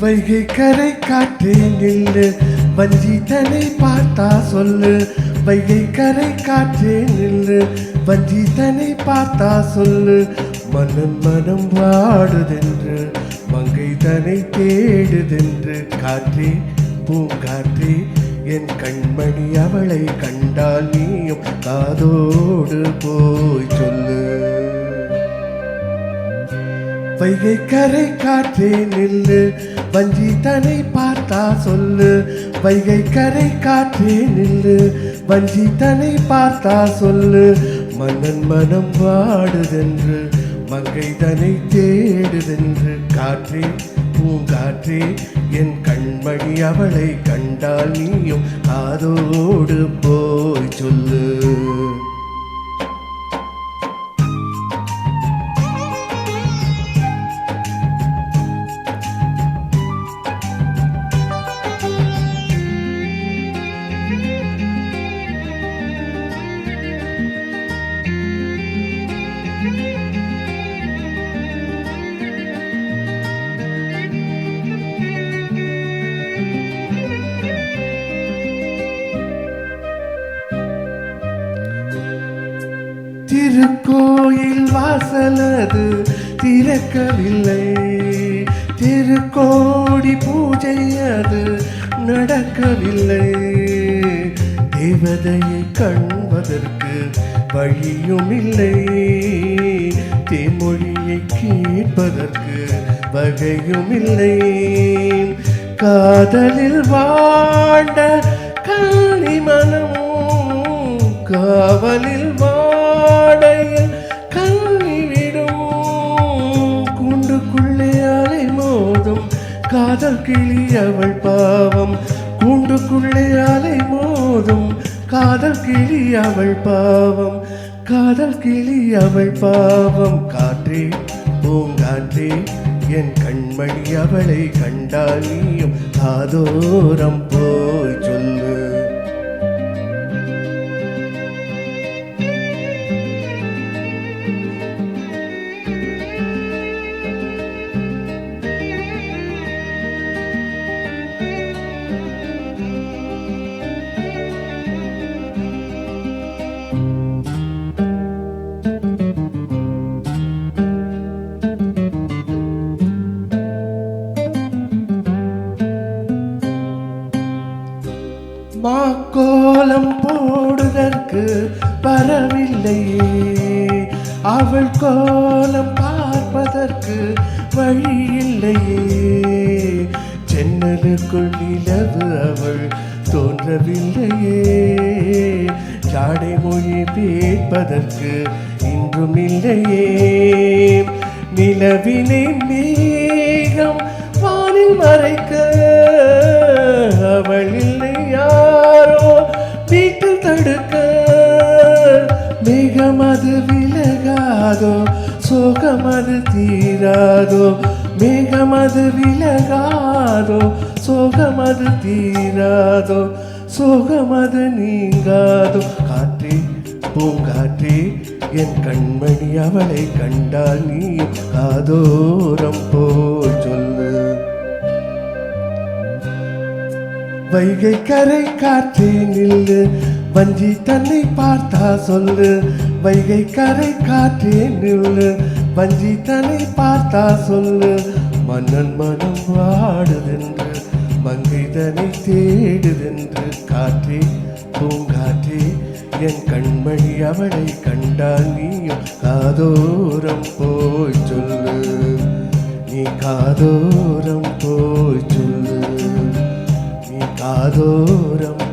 வைகை கரை காற்றே நில்லு, வஞ்சி தன்னை பார்த்தா சொல்லு. வைகை கரை காற்றே நில்லு, வஞ்சி தன்னை பார்த்தா சொல்லு. மனம் மனம் வாடுதென்று, மங்கை தன்னை தேடுதென்று. காற்றே பூங்காற்றே என் கண்மணி அவளை கண்டால் நீயும் காதோடு போய் சொல்லு. வைகை கரை காற்றே நில்லு, வஞ்சி தன்னை பார்த்தா சொல்லு. வைகை கரை காற்றே நில்லு, வஞ்சி தன்னை பார்த்தா சொல்லு. மன்னன் மனம் வாடுதென்று, மங்கை தன்னை தேடுதென்று. காற்றே பூங்காற்றே என் கண்மணி அவளை கண்டால் நீயும் காதோடு போய் சொல்லு. திருக்கோயில் வாசலது திறக்கவில்லை, திருக்கோடி பூஜை அது நடக்கவில்லை. தேவதையை காண்பதற்கு வழியும் இல்லை, தேன்மொழியை கேட்பதற்கு வகையும் இல்லை. காதலில் வாழ்ந்த காளி மனம் காவலில் வாடையில் கண்ணி விடும். கூண்டுக்குள்ளே அலை மோதும் காதல் கிளி அவள் பாவம். கூண்டுக்குள்ளே அலை மோதும் காதல் கிளி அவள் பாவம். காதல் கிளி அவள் பாவம். காற்றே பூங்காற்றே என் கண்மணி அவளை கண்டால் நீயும் காதோரம் போய் சொல்லு. மாக்கோலம் போடுதற்கு வரவில்லையே, அவள் கோலம் பார்ப்பதற்கு வழி இல்லையே. ஜன்னலுக்குள் நிலவு அவள் தோன்றவில்லையே, ஜாடை மொழி பேட்பதற்கு இன்றும் இல்லையே. நிலவினை மேகம் வானில் மறைக்க அவள் இல்லை, யாரோ வீட்டில் தடுக்க. மேகமது விலகாதோ, சோகமது தீராதோ. மேகமது விலகாதோ, சோகமது தீராதோ. சோகமது நீங்காதோ. காற்றே பூங்காற்றே என் கண்மணி அவளை கண்டால் நீயும் காதோரம் போய் சொல்லு. வைகை கரை காற்றே நில்லு, வஞ்சி தன்னை பார்த்தா சொல்லு. வைகை கரை காற்றே நில்லு, வஞ்சி தன்னை பார்த்தா சொல்லு. மன்னன் மனம் வாடுதென்று, மங்கை தன்னை தேடுதென்று. காற்றே பூங்காற்றே என் கண்மணி அவளை கண்டால் நீயும் காதோரம் போய் சொல்லு. நீ காதோரம் போய் சொல்லு, நீ காதோரம்